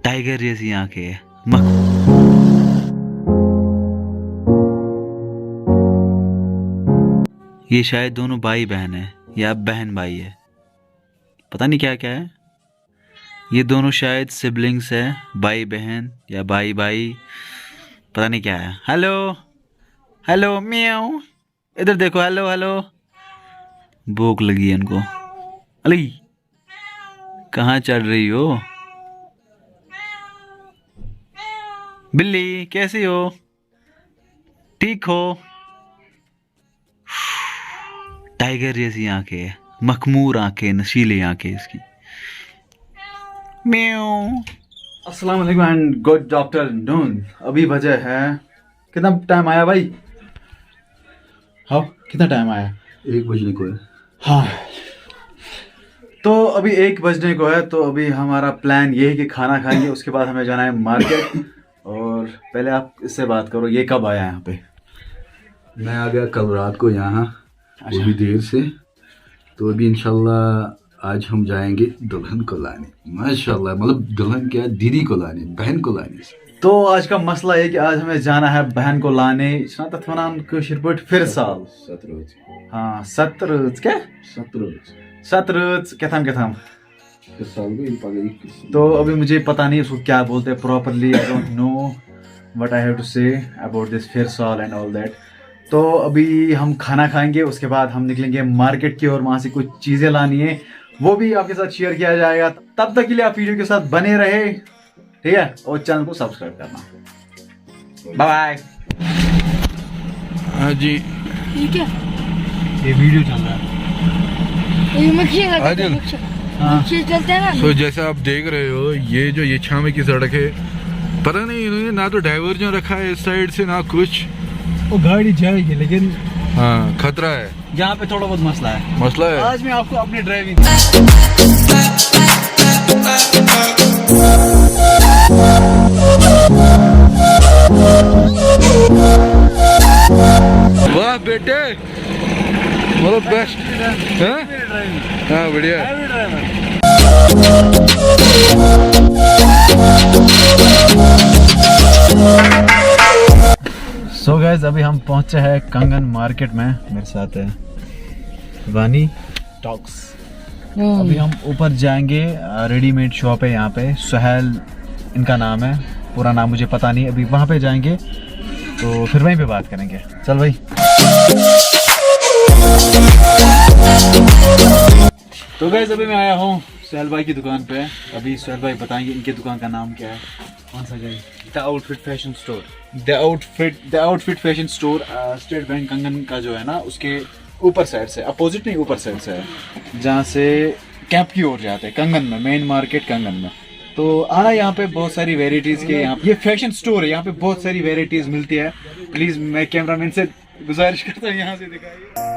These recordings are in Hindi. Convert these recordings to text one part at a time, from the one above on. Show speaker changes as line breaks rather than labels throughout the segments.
टाइगर जैसी आंखें है। ये शायद दोनों भाई बहन है या बहन भाई है, पता नहीं क्या क्या है। ये दोनों शायद सिबलिंग्स है, भाई बहन या भाई भाई, पता नहीं क्या है। हेलो हेलो म्याऊ, इधर देखो, हेलो हेलो। भूख लगी है इनको। अली कहाँ चढ़ रही हो बिल्ली, कैसी हो, ठीक हो? टाइगर जैसी आंखें है, मखमूर आंखें, नशीली आंखें इसकी। म्याऊ।
अस्सलाम वालेकुम एंड गुड आफ्टरनून। अभी बजे है, कितना टाइम आया भाई? हाँ, कितना टाइम आया?
1 बजने को है।
हाँ, तो अभी 1 बजने को है। तो अभी हमारा प्लान ये है कि खाना खाएंगे, उसके बाद हमें जाना है मार्केट। और पहले आप इससे बात करो, ये कब आया यहाँ पे?
मैं आ गया कल रात को यहाँ, वो भी देर से। तो अभी इंशाल्लाह आज हम जाएंगे दुल्हन को लाने। माशाल्लाह, मतलब दुल्हन क्या, दीदी को लाने, बहन को लाने।
तो आज का मसला है कि आज हमें जाना है बहन को लाने। तथ वनान कशीर पट फिर साल
17
हाँ 17 क्या 17 क्या तो अभी मुझे पता नहीं उसको क्या बोलते हैं properly. I don't know what I have to say about this फिर साल एंड ऑल दैट। तो अभी हम खाना खाएंगे, उसके बाद हम निकलेंगे मार्केट की और वहाँ से कुछ चीज़ें लानी है, वो भी आपके साथ शेयर किया जाएगा। तब तक के लिए आप वीडियो के साथ बने रहे, ठीक है? और चैनल को सब्सक्राइब करना। Bye bye.
हाँ जी,
ये क्या?
ये वीडियो चल रहा है।
ये मक्खी है।
आदिल।
मक्खी चलते हैं ना।
तो जैसा आप देख रहे हो, ये जो ये छामे की सड़क है, पता नहीं इन्होंने ना तो डाइवर्जन रखा है इस साइड से ना कुछ।
वो गाड़ी जाएगी लेकिन
हाँ, खतरा है,
यहाँ पे थोड़ा बहुत मसला है।
मसला है।
आज मैं आपको अपनी ड्राइविंग
वाह बेटे, मतलब बेस्ट है। हाँ बढ़िया।
सो गाइस, अभी हम पहुंचे हैं कंगन मार्केट में। मेरे साथ है वानी टॉक्स। अभी हम ऊपर जाएंगे, रेडीमेड शॉप है यहाँ पे, सुहेल इनका नाम है, पूरा नाम मुझे पता नहीं। अभी वहाँ पे जाएंगे तो फिर वहीं पे बात करेंगे। चल भाई। तो गाइस, अभी मैं आया हूँ सुहेल भाई की दुकान पे। अभी सुहेल भाई बताएंगे इनकी दुकान का नाम क्या है। कौन सा guys?
The outfit fashion store.
The outfit fashion store state bank कंगन का जो है ना, उसके ऊपर साइड से, अपोजिट नहीं ऊपर साइड से है, जहाँ से कैंप की ओर जाते हैं, कंगन में, मेन मार्केट कंगन में। तो आना, यहाँ पे बहुत सारी वेराइटीज के, यहाँ ये फैशन स्टोर है, यहाँ पे बहुत सारी वेराइटीज मिलती है। प्लीज मैं कैमरामैन से गुजारिश करता हूँ यहाँ से दिखाइए।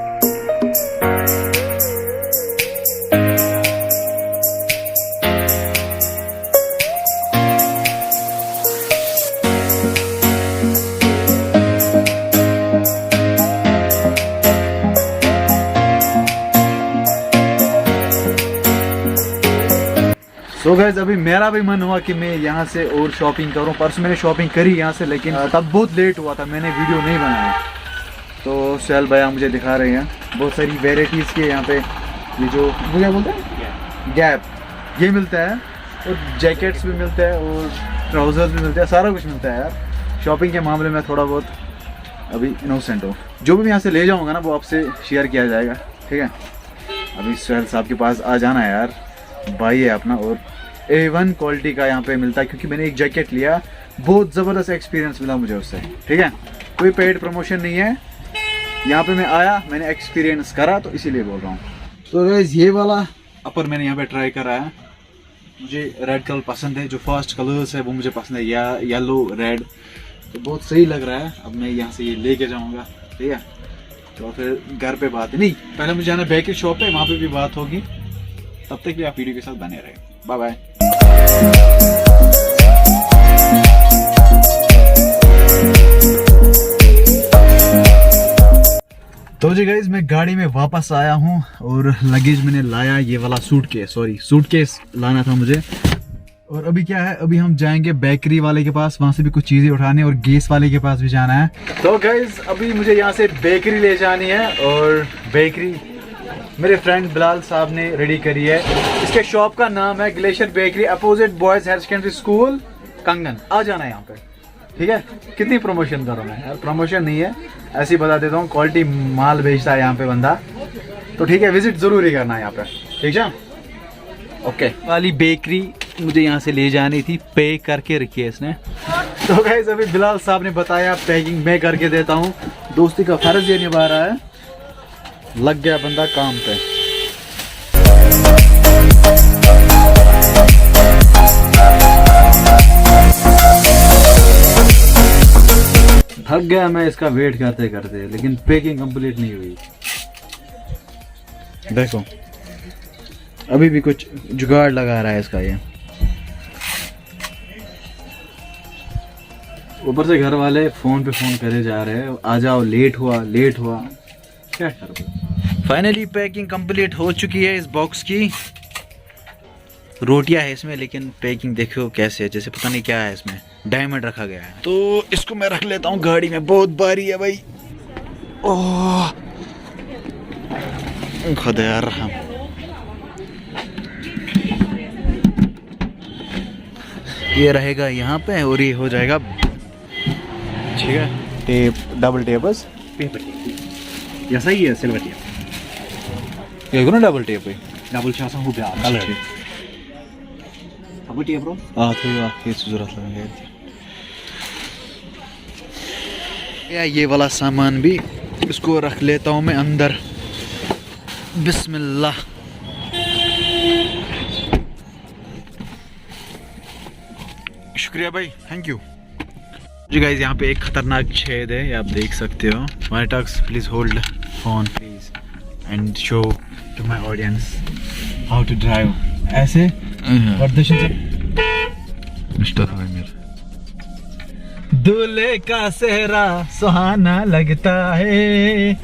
सो गाइस, अभी मेरा भी मन हुआ कि मैं यहाँ से और शॉपिंग करूँ। परसों मैंने शॉपिंग करी यहाँ से, लेकिन तब बहुत लेट हुआ था, मैंने वीडियो नहीं बनाया। तो सुहेल भैया मुझे दिखा रहे हैं बहुत सारी वेराइटीज़ के यहाँ पे। ये जो वो क्या बोलते हैं, गैप, ये मिलता है, और जैकेट्स भी मिलते हैं, और ट्राउज़र्स भी मिलते हैं, सारा कुछ मिलता है यार। शॉपिंग के मामले में थोड़ा बहुत अभी इनोसेंट हो। जो भी मैं यहाँ से ले जाऊँगा ना, वो आपसे शेयर किया जाएगा, ठीक है? अभी सुहेल साहब के पास आ जाना है यार, भाई है अपना, और A1 क्वालिटी का यहाँ पे मिलता है। क्योंकि मैंने एक जैकेट लिया, बहुत ज़बरदस्त एक्सपीरियंस मिला मुझे उससे, ठीक है? कोई पेड प्रमोशन नहीं है, यहाँ पे मैं आया, मैंने एक्सपीरियंस करा, तो इसीलिए बोल रहा हूँ। तो गाइस, ये वाला अपर मैंने यहाँ पे ट्राई करा है। मुझे रेड कलर पसंद है, जो फर्स्ट कलर्स है वो मुझे पसंद है, या येलो रेड, तो बहुत सही लग रहा है। अब मैं यहाँ से ये लेके जाऊँगा, ठीक है? तो फिर घर पे बात है, नहीं पहले मुझे जाना बैक की शॉप है, वहाँ पे भी बात होगी। तब तक भी आप वीडियो के साथ बने रहे। Bye bye. तो जी गाइज, मैं गाड़ी में वापस आया हूँ और लगेज मैंने लाया, ये वाला सूटकेस लाना था मुझे। और अभी क्या है, अभी हम जाएंगे बेकरी वाले के पास, वहाँ से भी कुछ चीज़ें उठाने, और गैस वाले के पास भी जाना है। तो गाइज अभी मुझे यहाँ से बेकरी ले जानी है, और बेकरी मेरे फ्रेंड बिलाल साहब ने रेडी करी है। इसके शॉप का नाम है glacier bakery, opposite boys higher secondary school, Kangan. आ जाना है यहाँ पे, ठीक है। कितनी प्रमोशन करूँ मैं यार, प्रमोशन नहीं है, ऐसे ही बता देता हूँ, क्वालिटी माल बेचता है यहाँ पे बंदा। तो ठीक है, विजिट ज़रूर ही करना है यहाँ पे, ठीक है। ओके, वाली बेकरी मुझे यहाँ से ले जानी थी, पे करके रखी है इसने। तो गाइस अभी बिलाल साहब ने बताया पैकिंग मैं करके देता हूँ, दोस्ती का फर्ज ये निभा रहा है। लग गया बंदा काम पे। थक गया मैं इसका वेट करते करते, लेकिन पैकिंग कंप्लीट नहीं हुई। देखो अभी भी कुछ जुगाड़ लगा रहा है इसका ये। ऊपर से घर वाले फोन पे फोन करे जा रहे हैं, आ जाओ, लेट हुआ लेट हुआ, क्या करो। फाइनली पैकिंग कंप्लीट हो चुकी है इस बॉक्स की। रोटियां है इसमें, लेकिन पैकिंग देखो कैसे है, जैसे पता नहीं क्या है इसमें, डायमंड रखा गया है। तो इसको मैं रख लेता हूँ गाड़ी में, बहुत भारी है भाई। ओह खुदा रहम। ये रहेगा यहाँ पे, और ये हो जाएगा, ठीक है। टेप, डबल टेप, बस
पेपर टेप या सही है सिल्वर टेप
ये ना डबल टेप है,
डबल शासन हो गया कलर अब टेप ब्रो
थोड़ी वाकई जरूरत लगेगी या ये वाला सामान भी इसको रख लेता हूँ मैं अंदर। बिस्मिल्लाह। शुक्रिया भाई, थैंक यू जी। गाइस यहाँ पे एक खतरनाक छेद है, ये आप देख सकते हो। माइटॉक्स please hold phone please and show to my audience how to drive. ऐसे प्रदर्शन से
मिस्टर भाई मेरा
दूल्हे का सेहरा सुहाना लगता है,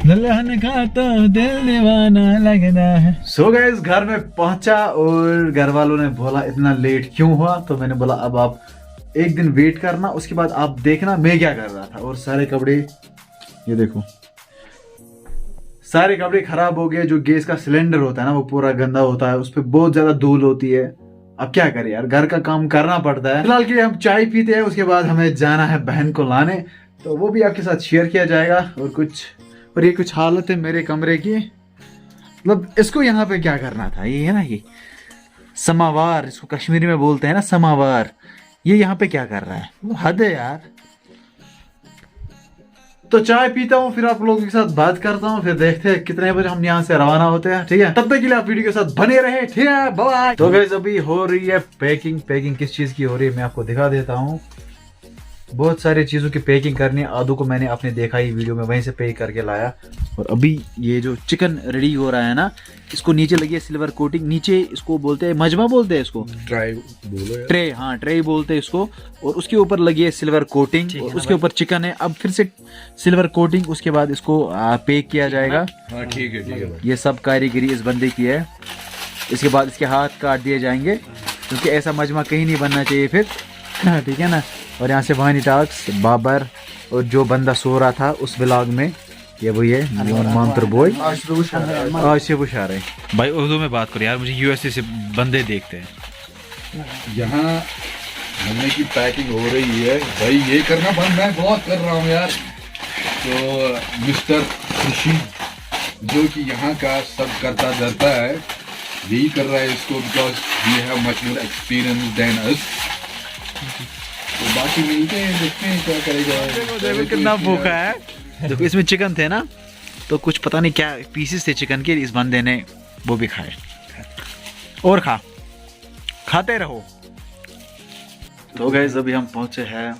दुल्हन का तो दिल दीवाना लगता है। सो गाइस घर में पहुंचा और घर वालों ने बोला इतना लेट क्यों हुआ, तो मैंने बोला अब आप एक दिन वेट करना, उसके बाद आप देखना मैं क्या कर रहा था। और सारे कपड़े ये देखो, सारे कपड़े खराब हो गए। जो गैस का सिलेंडर होता है ना वो पूरा गंदा होता है, उस पर बहुत ज्यादा धूल होती है। अब क्या करें यार, घर का काम करना पड़ता है। फिलहाल के लिए हम चाय पीते हैं, उसके बाद हमें जाना है बहन को लाने, तो वो भी आपके साथ शेयर किया जाएगा। और ये कुछ हालत है मेरे कमरे की, मतलब इसको यहाँ पे क्या करना था, ये है ना ये समावार, इसको कश्मीरी में बोलते हैं ना समावार, ये यहाँ पे क्या कर रहा है, हद है यार। तो चाय पीता हूँ, फिर आप लोगों के साथ बात करता हूँ, फिर देखते हैं कितने बजे हम यहाँ से रवाना होते हैं, ठीक है। तब तक के लिए आप वीडियो के साथ बने रहे, ठीक है, बाय। तो गाइस अभी हो रही है पैकिंग। पैकिंग किस चीज की हो रही है मैं आपको दिखा देता हूँ। बहुत सारी चीज़ों की पैकिंग करनी है। आदू को मैंने अपने देखा ही वीडियो में, वहीं से पैक करके लाया। और अभी ये जो चिकन रेडी हो रहा है ना, इसको नीचे लगी है सिल्वर कोटिंग, नीचे इसको बोलते हैं मजमा बोलते हैं इसको,
ड्राइव बोलो यार।
ट्रे, हाँ ट्रे बोलते हैं इसको। और उसके ऊपर लगी है सिल्वर कोटिंग, और उसके ऊपर चिकन है। अब फिर से सिल्वर कोटिंग, उसके बाद इसको पैक किया जाएगा।
हाँ ठीक है भाई।
ये सब कारीगरी इस बंदे की है। इसके बाद इसके हाथ काट दिए जाएंगे, क्योंकि ऐसा मजमा कहीं नहीं बनना चाहिए फिर, ठीक है ना। और यहाँ से वानी टाक्स, बाबर, और जो बंदा सो रहा था उस व्लॉग में, ये वही है मंत्र बॉय आशिफ बुशारे। भाई उर्दू में बात करो यार, मुझे यूएसए से बंदे देखते हैं।
यहाँ खाने की पैकिंग हो रही है भाई, ये करना बंद मैं बहुत कर रहा हूँ यार। तो मिस्टर खुशी जो कि यहाँ का सब करता धरता है, यही कर रहा है इसको, because we have much more experience than us. तो बाकी मिलते हैं, देखते हैं क्या करेगा।
देखो कितना भूखा है। देखो इसमें चिकन थे ना, तो कुछ पता नहीं क्या पीसेस थे चिकन के, इस बंदे ने वो भी खाए। और खाते रहो। तो गाइस अभी हम पहुंचे हैं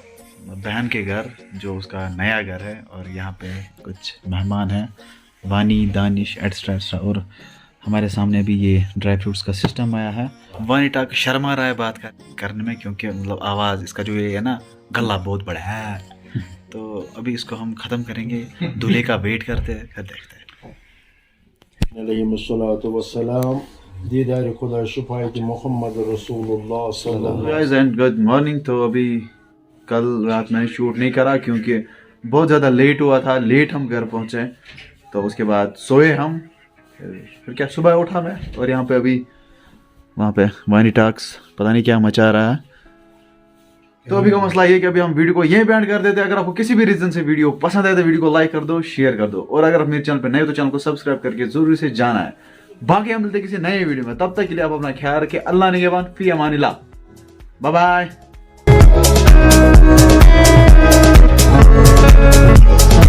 बहन के घर, जो उसका नया घर है। और यहाँ पे कुछ मेहमान हैं, वानी, दानिश, एक्स्ट्रा एक्स्ट्रा। और हमारे सामने अभी ये ड्राई फ्रूट्स का सिस्टम आया है। वानी टाक शर्मा रहा है बात करने में, क्योंकि मतलब आवाज़ इसका जो ये है ना, गला बहुत बड़ा है। तो अभी इसको हम ख़त्म करेंगे, दूल्हे का वेट करते हैं, फिर देखते हैं।
दीदार खुदा शफायत मोहम्मद रसूलुल्लाह सल्लल्लाहु
गाइस एंड गुड मॉर्निंग। तो अभी कल रात मैंने शूट नहीं करा क्योंकि बहुत ज़्यादा लेट हुआ था, लेट हम घर पहुँचे, तो उसके बाद सोए हम, फिर क्या सुबह उठा मैं, और यहाँ पे अभी वहाँ पे वानी टाक्स पता नहीं क्या मचा रहा है। तो अभी का मसला ये कि अभी हम वीडियो को यहीं बैंड कर देते हैं। अगर आपको किसी भी रीजन से वीडियो पसंद आए तो वीडियो को लाइक कर दो, शेयर कर दो, और अगर आप मेरे चैनल पर नए हो तो चैनल को सब्सक्राइब करके जरूर से जाना है। बाकी हम मिलते हैं किसी नए वीडियो में, तब तक के लिए आप अपना ख्याल रखें। अल्लाह निगहबान, फी अमानिल्लाह, बाय बाय।